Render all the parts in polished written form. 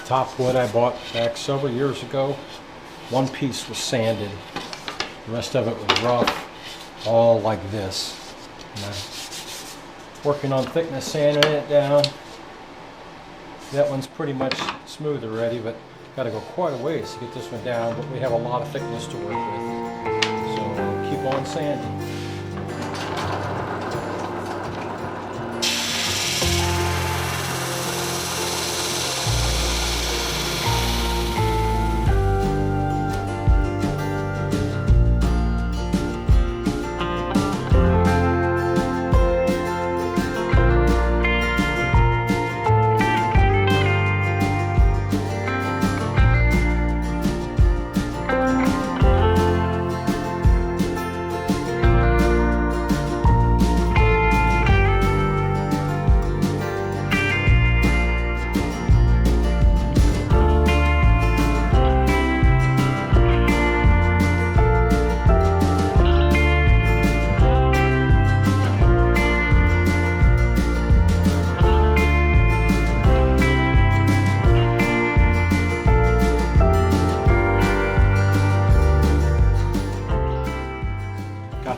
Top wood I bought back several years ago. One piece was sanded. The rest of it was rough, all like this. And I'm working on thickness, sanding it down. That one's pretty much smooth already, but got to go quite a ways to get this one down, but we have a lot of thickness to work with. So we'll keep on sanding.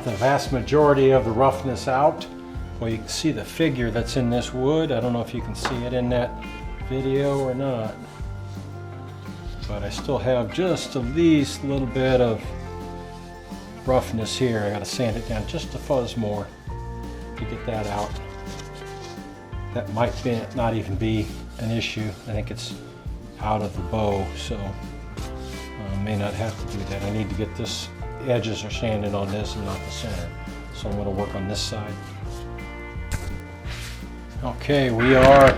The vast majority of the roughness out. Well, you can see the figure that's in this wood. I don't know if you can see it in that video or not, but I still have just the least little bit of roughness here. I got to sand it down just a fuzz more to get that out. That might not even be an issue. I think it's out of the bow, so I may not have to do that. I need to get this edges are sanded on this and not the center. So I'm going to work on this side. Okay, we are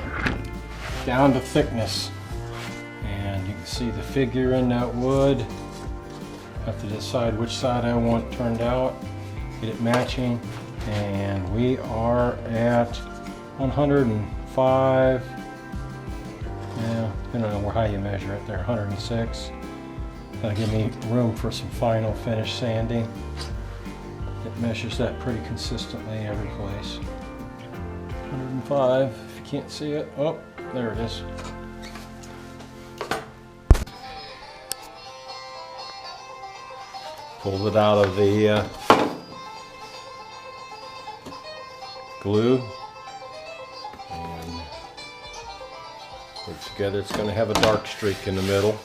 down to thickness. And you can see the figure in that wood. I have to decide which side I want turned out, get it matching. And we are at 105. Yeah, depending on how you measure it there, 106. That'll give me room for some final finish sanding. It measures that pretty consistently every place. 105, if you can't see it. Oh, there it is. Pulled it out of the glue and put it together. It's going to have a dark streak in the middle,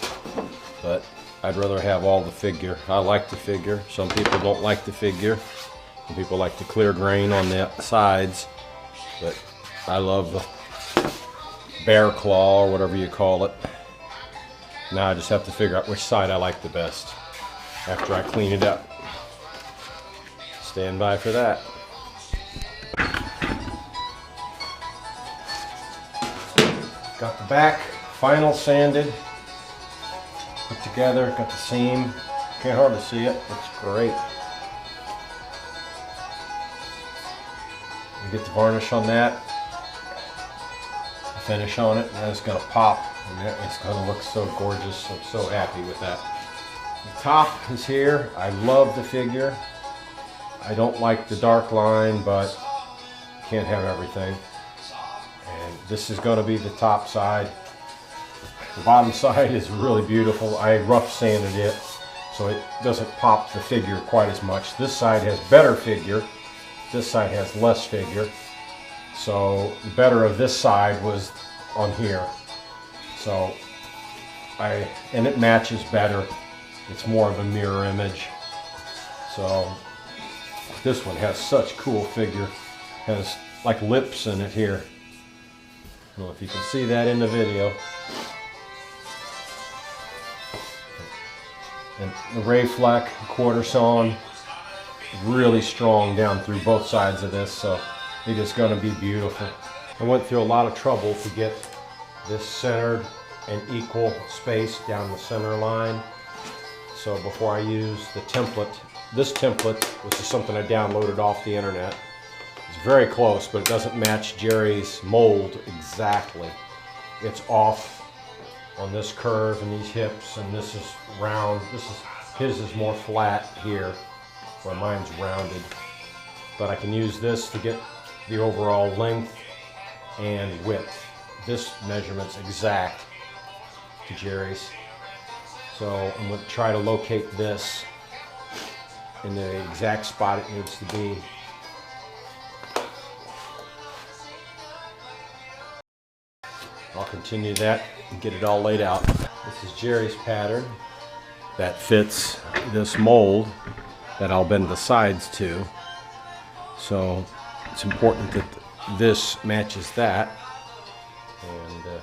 but I'd rather have all the figure. I like the figure. Some people don't like the figure. Some people like the clear grain on the sides. But I love the bear claw or whatever you call it. Now I just have to figure out which side I like the best after I clean it up. Stand by for that. Got the back final sanded. Put together, got the seam, can't hardly see it, looks great. You get the varnish on that, the finish on it, and it's going to pop, and it's going to look so gorgeous. I'm so happy with that. The top is here. I love the figure. I don't like the dark line, but can't have everything. And this is going to be the top side. The bottom side is really beautiful. I rough sanded it so it doesn't pop the figure quite as much. This side has better figure. This side has less figure. So the better of this side was on here. So and it matches better. It's more of a mirror image. So this one has such cool figure. Has like lips in it here. I don't know if you can see that in the video. And the ray fleck, quarter sawn, really strong down through both sides of this, so it is going to be beautiful. I went through a lot of trouble to get this centered and equal space down the center line. So before I use the template, this template, which is something I downloaded off the internet, it's very close, but it doesn't match Jerry's mold exactly. It's off on this curve and these hips, and this is round. His is more flat here, where mine's rounded. But I can use this to get the overall length and width. This measurement's exact. to Jerry's. So I'm going to try to locate this in the exact spot it needs to be. I'll continue that and get it all laid out. This is Jerry's pattern that fits this mold that I'll bend the sides to. So it's important that this matches that. And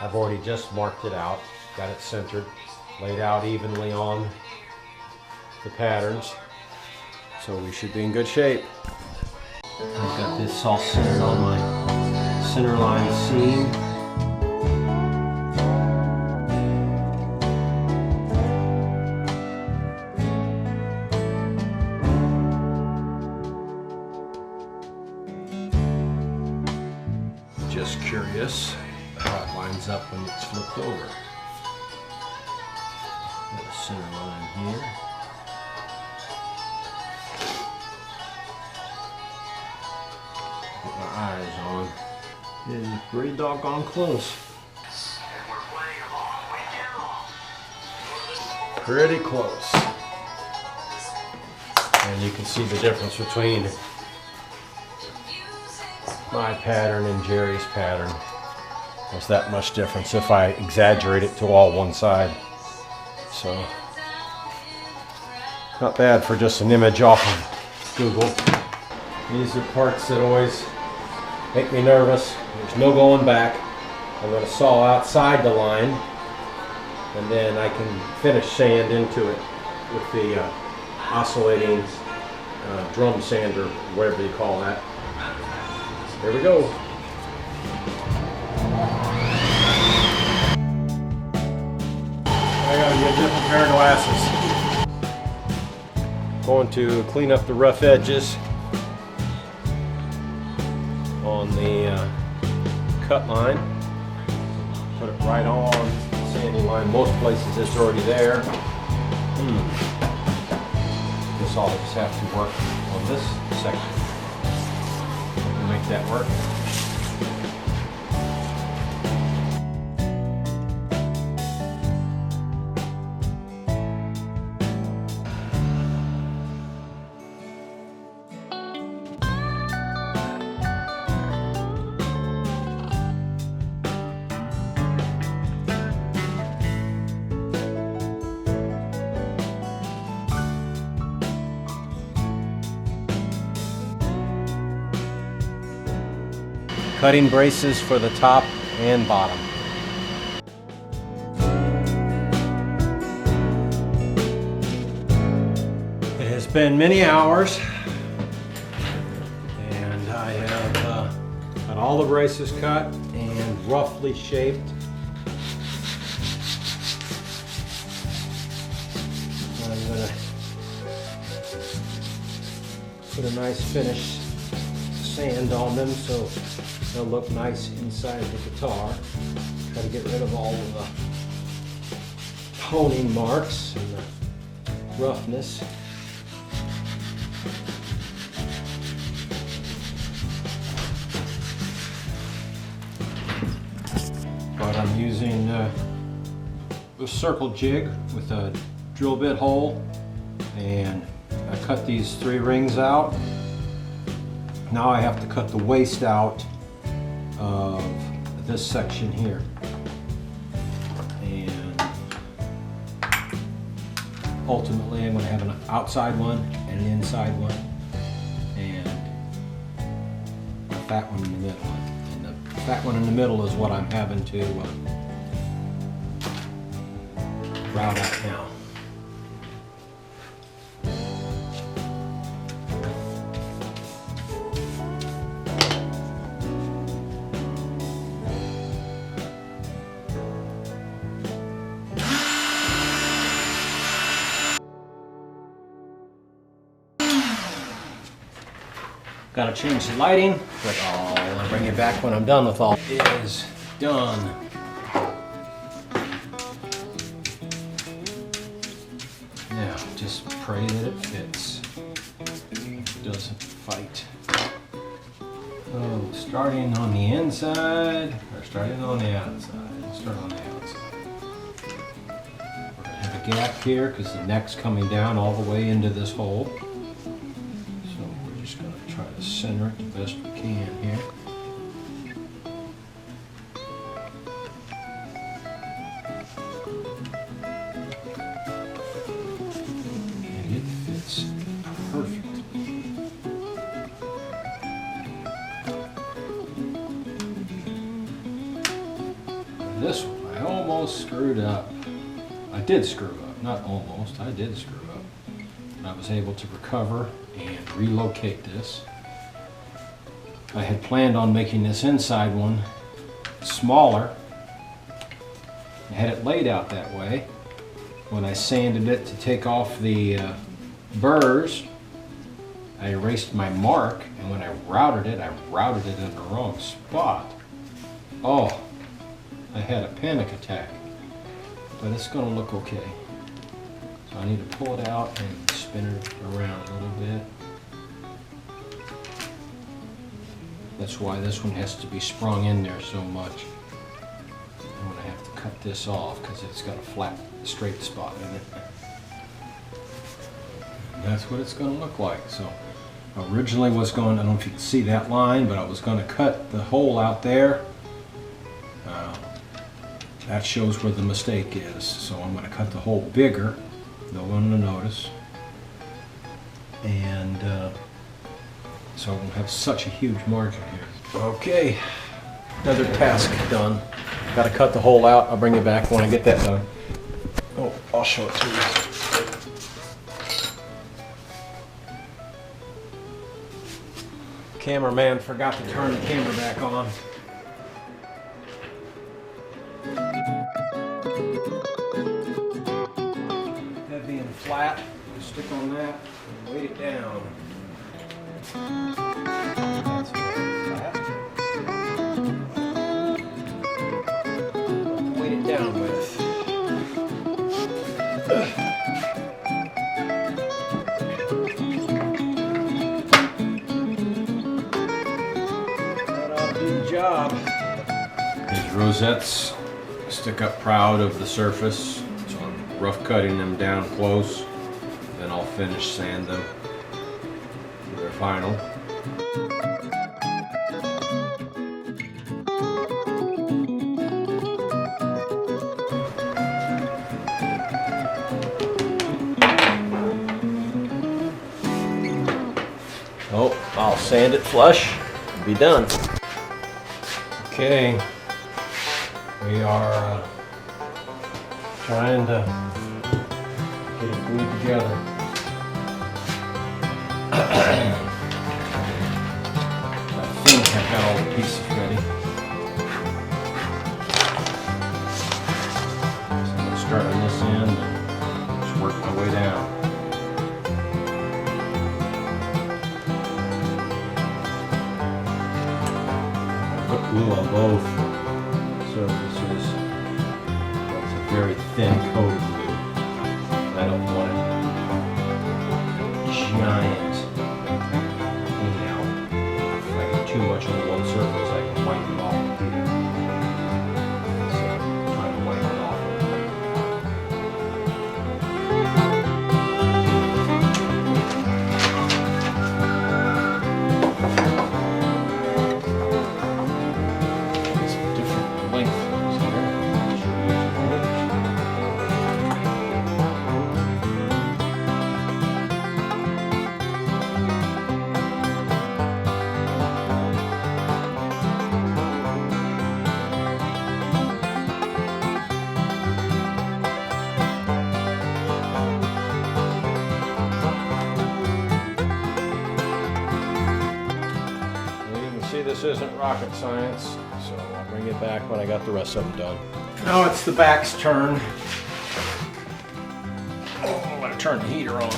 I've already just marked it out, got it centered, laid out evenly on the patterns. So we should be in good shape. I've got this all centered on my center line seam. Just curious how it lines up when it's flipped over. Got a center line here. Put my eyes on. It is pretty doggone close. Pretty close. And you can see the difference between my pattern and Jerry's pattern. There's that much difference if I exaggerate it to all one side. So, not bad for just an image off of Google. These are parts that always make me nervous. There's no going back. I'm going to saw outside the line, and then I can finish sand into it with the oscillating drum sander, whatever you call that. Here we go. I gotta get a different pair of glasses. Going to clean up the rough edges on the cut line. Put it right on the sanding line. Most places it's already there. Guess I'll just have to work on this section. Make that work. Cutting braces for the top and bottom. It has been many hours, and I have got all the braces cut and roughly shaped. I'm going to put a nice finish sand on them so they'll look nice inside the guitar. Try to get rid of all of the honing marks and the roughness. But I'm using a circle jig with a drill bit hole, and I cut these 3 rings out. Now I have to cut the waist out of this section here, and ultimately I'm going to have an outside one and an inside one, and a fat one in the middle. And the fat one in the middle is what I'm having to route out now. Gotta change the lighting, but I'll bring you back when I'm done with all. It is done. Now, just pray that it fits. It doesn't fight. Oh, starting on the inside, or starting on the outside? I'll start on the outside. gap here because the neck's coming down all the way into this hole. So we're just going to try to center it the best we can here. And it fits perfect. This one, I almost screwed up. I did screw up, not almost, I did screw up. I was able to recover and relocate this. I had planned on making this inside one smaller. I had it laid out that way. When I sanded it to take off the burrs, I erased my mark, and when I routed it in the wrong spot. Oh, I had a panic attack, but it's going to look okay. So I need to pull it out and spin it around a little bit. That's why this one has to be sprung in there so much. I'm going to have to cut this off because it's got a flat, straight spot in it. And that's what it's going to look like. So originally was going, I don't know if you can see that line, but I was going to cut the hole out there. That shows where the mistake is. So I'm going to cut the hole bigger, no one to notice. And so I won't have such a huge margin here. Okay, another task done. Got to cut the hole out. I'll bring it back when I get that done. Oh, I'll show it to you. Cameraman forgot to turn the camera back on. That being flat, stick on that and weight it down. That's flat. Weight it down with. That ought to do the job. These rosettes stick up proud of the surface, so I'm rough cutting them down close. Then I'll finish sand them to their final. Oh, I'll sand it flush and be done. Okay, we are trying to get it glued together. I think I've got all the pieces ready. So I'm going to start on this end and just work my way down. Put glue on both surfaces. It's a very thin coat of glue. I don't want it giant clean out. If I get too much on one surface, I can wipe it off here. So try to wipe it off. It's different length here. This isn't rocket science, so I'll bring it back when I got the rest of them done. Now it's the back's turn. Oh, I'm going to turn the heater on.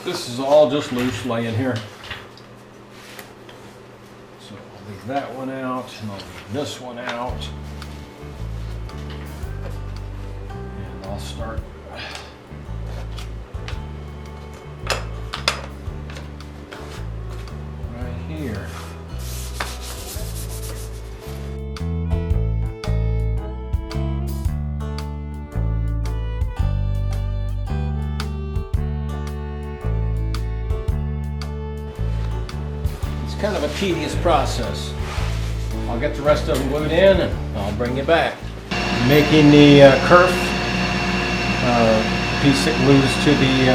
This is all just loose laying here. So I'll leave that one out, and I'll leave this one out. And I'll start here. kind of a tedious process. I'll get the rest of them glued in and I'll bring you back. Making the kerf piece that glues to the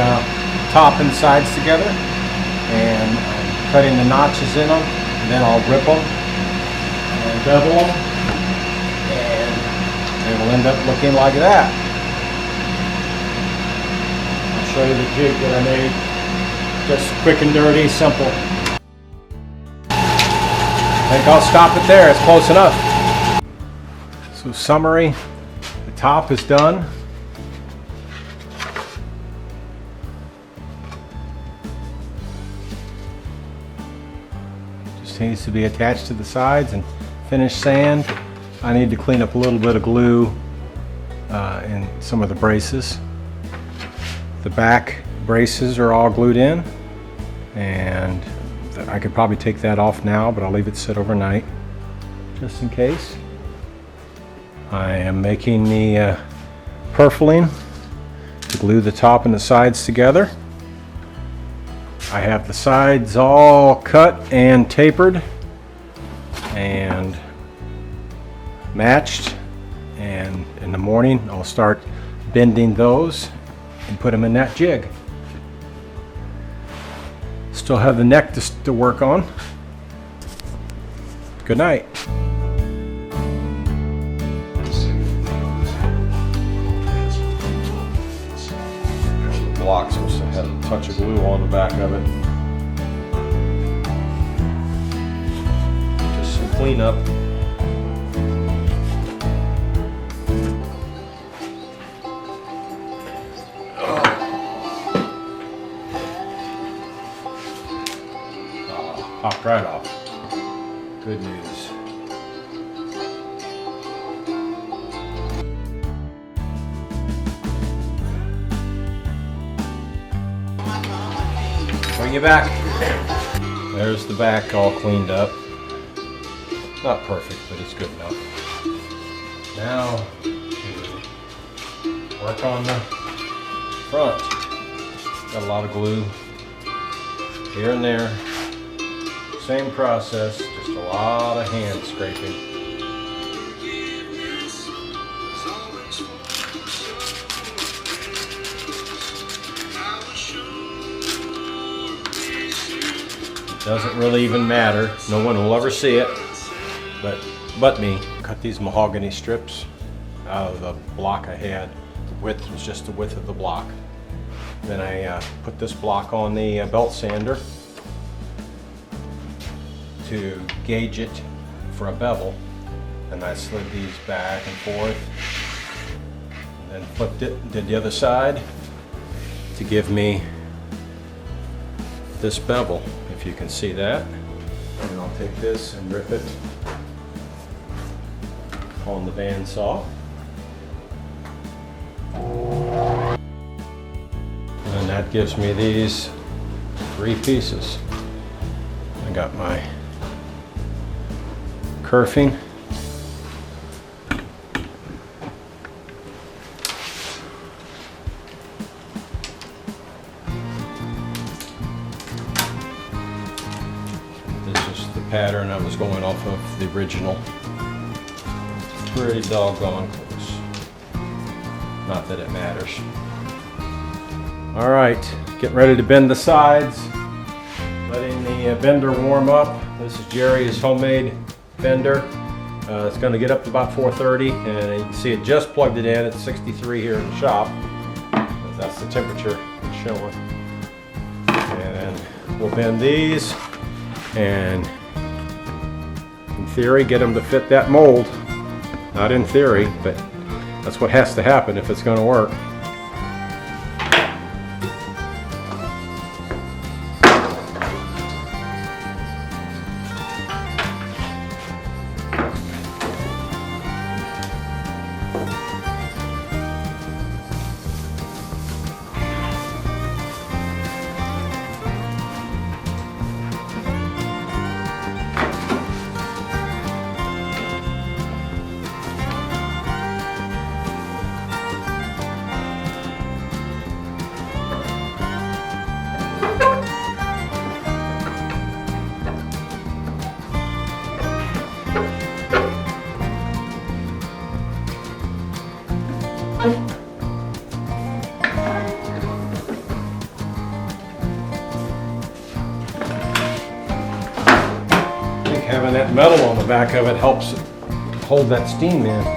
top and sides together, and I'm cutting the notches in them, and then I'll rip them and bevel them, and they will end up looking like that. I'll show you the jig that I made. Just quick and dirty, simple. I think I'll stop it there. It's close enough. So summary, the top is done. Just needs to be attached to the sides and finished sand. I need to clean up a little bit of glue in some of the braces. The back braces are all glued in, and I could probably take that off now, but I'll leave it sit overnight just in case. I am making the purfling to glue the top and the sides together. I have the sides all cut and tapered and matched, and in the morning I'll start bending those and put them in that jig. Still have the neck to work on. Good night. The block's supposed to have a touch of glue on the back of it. Just some cleanup. Popped right off. Good news. Bring you back. There's the back all cleaned up. Not perfect, but it's good enough. Now, work on the front. Got a lot of glue here and there. Same process, just a lot of hand scraping. It doesn't really even matter. No one will ever see it, but me. Cut these mahogany strips out of the block I had. The width was just the width of the block. Then I put this block on the belt sander to gauge it for a bevel, and I slid these back and forth, and then flipped it and did the other side to give me this bevel, if you can see that. And I'll take this and rip it on the bandsaw. And that gives me these 3 pieces. I got my kerfing. This is the pattern I was going off of, the original. Pretty doggone close. Not that it matters. All right, getting ready to bend the sides. Letting the bender warm up. This is Jerry's homemade bender. It's going to get up to about 430, and you can see it just plugged it in at 63 here in the shop. That's the temperature it's showing. And we'll bend these, and in theory get them to fit that mold. Not in theory, but that's what has to happen if it's going to work. having that metal on the back of it helps hold that steam in.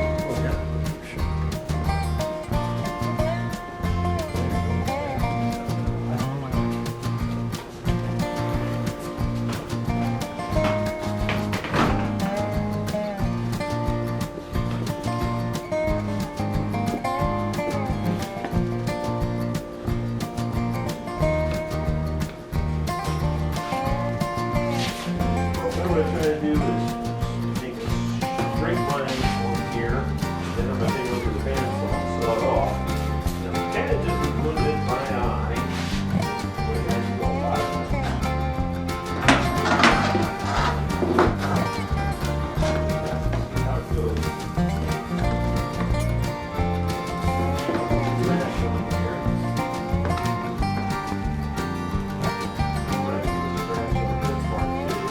What I'm trying to do is take a straight line on here, then I'm going to take over the bandsaw and saw it off. And I'm kind of just a little bit my eye. Where it has to go by. That's how it goes. Lash on here. Right, scratch on this part too.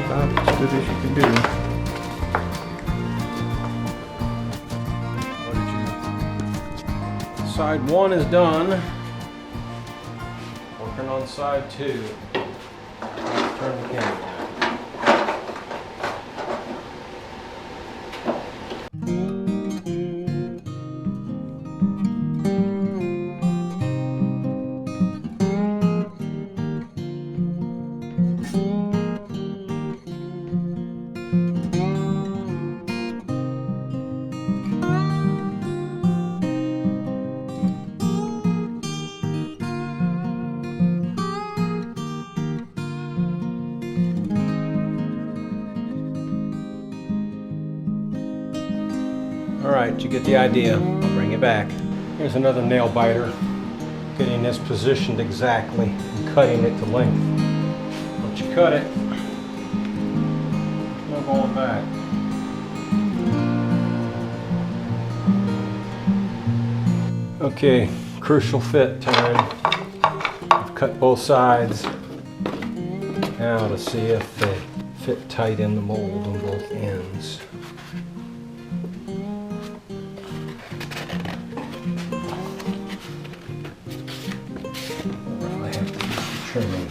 About as good as you can do. Side 1 is done. Working on side 2. Turn the camera down. Alright, you get the idea. I'll bring it back. Here's another nail biter. Getting this positioned exactly and cutting it to length. Once you cut it, no going back. Okay, crucial fit time. I've cut both sides. Now to see if they fit tight in the mold on both ends. I have to use the trimming.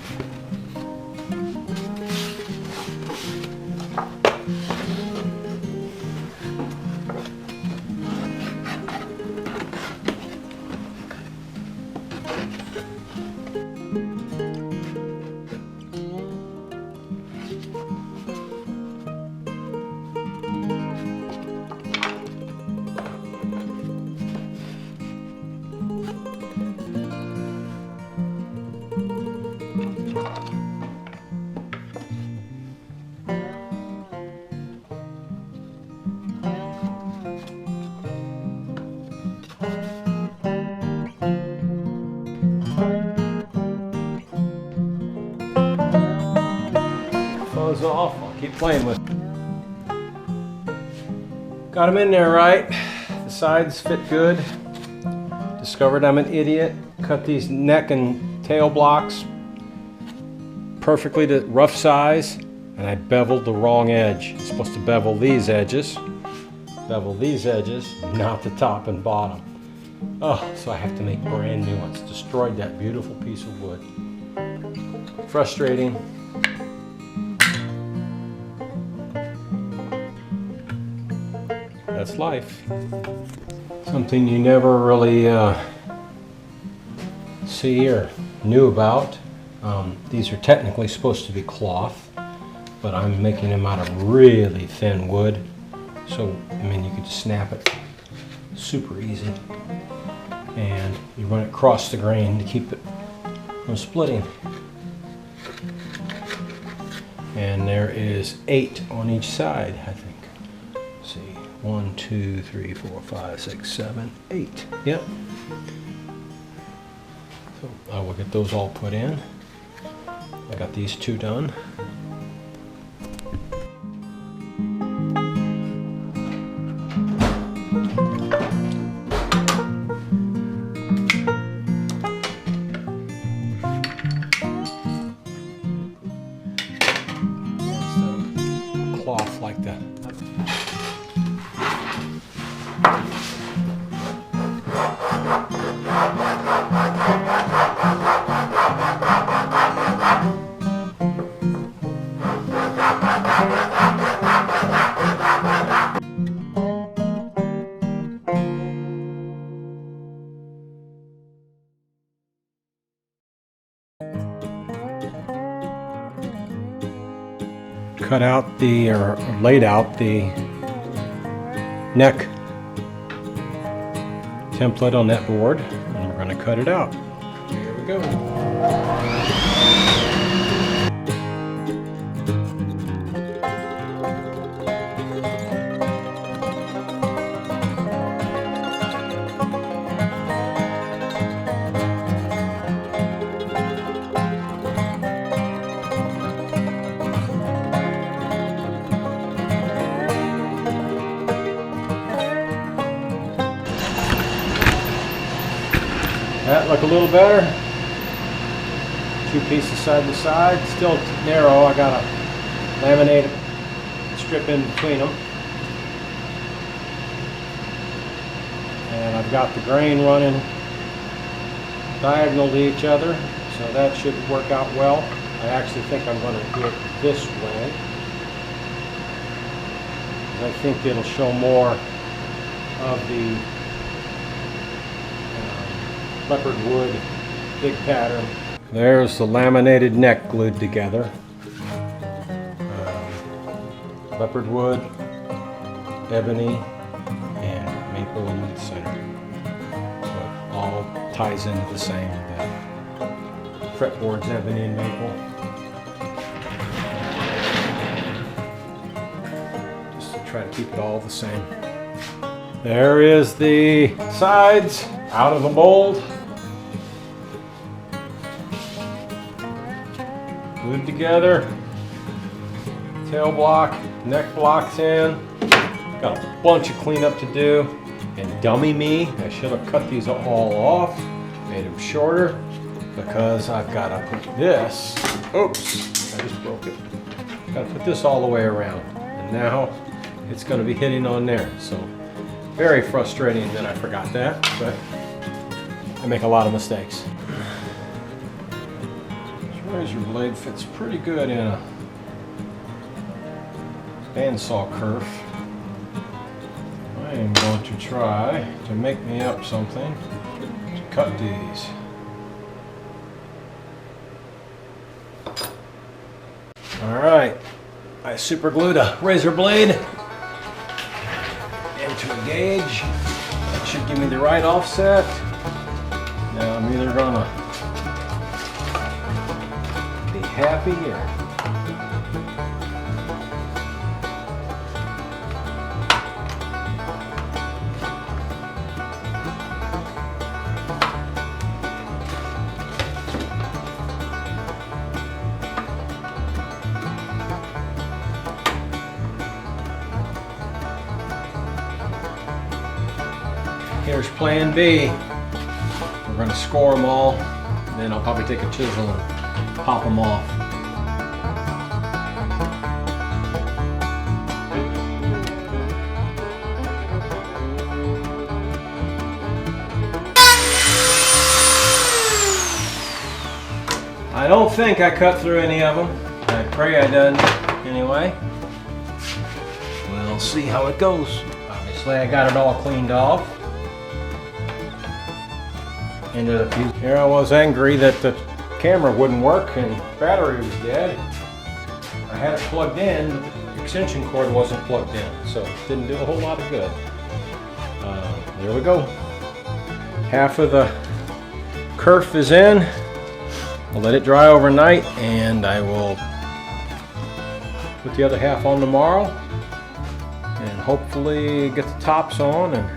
Fuzz off, I'll keep playing with it. Got them in there right. The sides fit good. discovered I'm an idiot. Cut these neck and tail blocks perfectly to rough size, and I beveled the wrong edge. It's supposed to bevel these edges, not the top and bottom. Oh, so I have to make brand new ones. Destroyed that beautiful piece of wood. Frustrating. That's life. Something you never really see or knew about. These are technically supposed to be cloth, but I'm making them out of really thin wood. So, I mean, you could just snap it super easy. And you run it across the grain to keep it from splitting. And there is 8 on each side, I think. Let's see, 1, 2, 3, 4, 5, 6, 7, 8. Yep. So I will get those all put in. I got these 2 done. Cloth like that. Cut out the, or laid out the neck template on that board, and we're going to cut it out. Here we go. That look a little better. 2 pieces side to side. Still narrow. I got a laminated strip in between them. And I've got the grain running diagonal to each other, so that should work out well. I actually think I'm going to do it this way. I think it'll show more of the leopard wood, big pattern. There's the laminated neck glued together. Leopard wood, ebony, and maple in the center. So it all ties into the same. The fretboard's ebony and maple. Just to try to keep it all the same. There is the sides out of the mold. Glued together, tail block, neck blocks in. Got a bunch of cleanup to do. And dummy me, I should have cut these all off, made them shorter, because I've got to put this, oops, I just broke it. Got to put this all the way around. And now it's going to be hitting on there. So very frustrating that I forgot that, but I make a lot of mistakes. Razor blade fits pretty good in a bandsaw kerf. I am going to try to make me up something to cut these. Alright, I super glued a razor blade into a gauge. That should give me the right offset. Now I'm either gonna happy or here's plan B. gonna score them all, then I'll probably take a chisel and pop them off. I don't think I cut through any of them. I pray I done anyway. We'll see how it goes. Obviously I got it all cleaned off. Here I was angry that the camera wouldn't work and battery was dead. I had it plugged in, but the extension cord wasn't plugged in, so it didn't do a whole lot of good. There we go. Half of the kerf is in. I'll let it dry overnight and I will put the other half on tomorrow and hopefully get the tops on and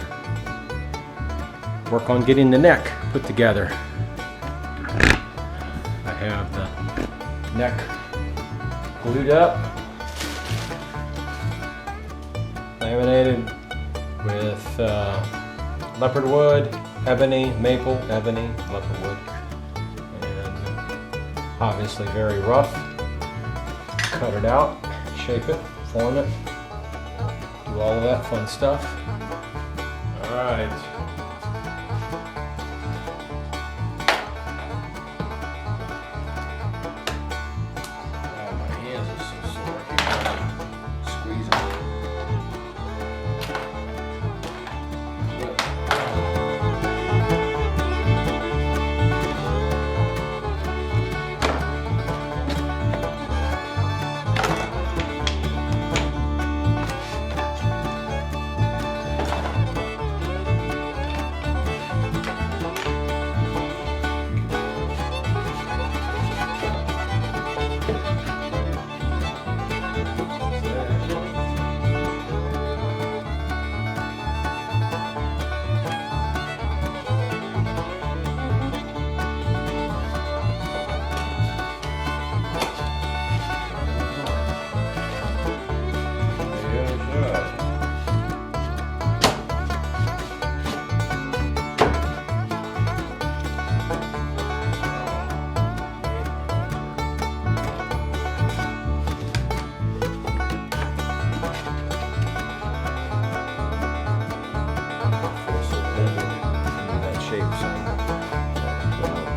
work on getting the neck put together. I have the neck glued up, laminated with leopard wood, ebony, maple, ebony, leopard wood. Obviously very rough. Cut it out, shape it, form it, do all of that fun stuff. All right. Oh, my hands are so sore. I keep trying to squeeze them.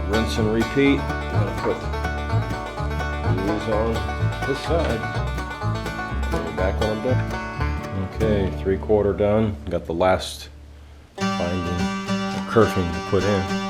Rinse and repeat. I'm gonna put these on this side. Put it back when I'm done. Okay, 3/4 done. Got the last binding, kerfing to put in.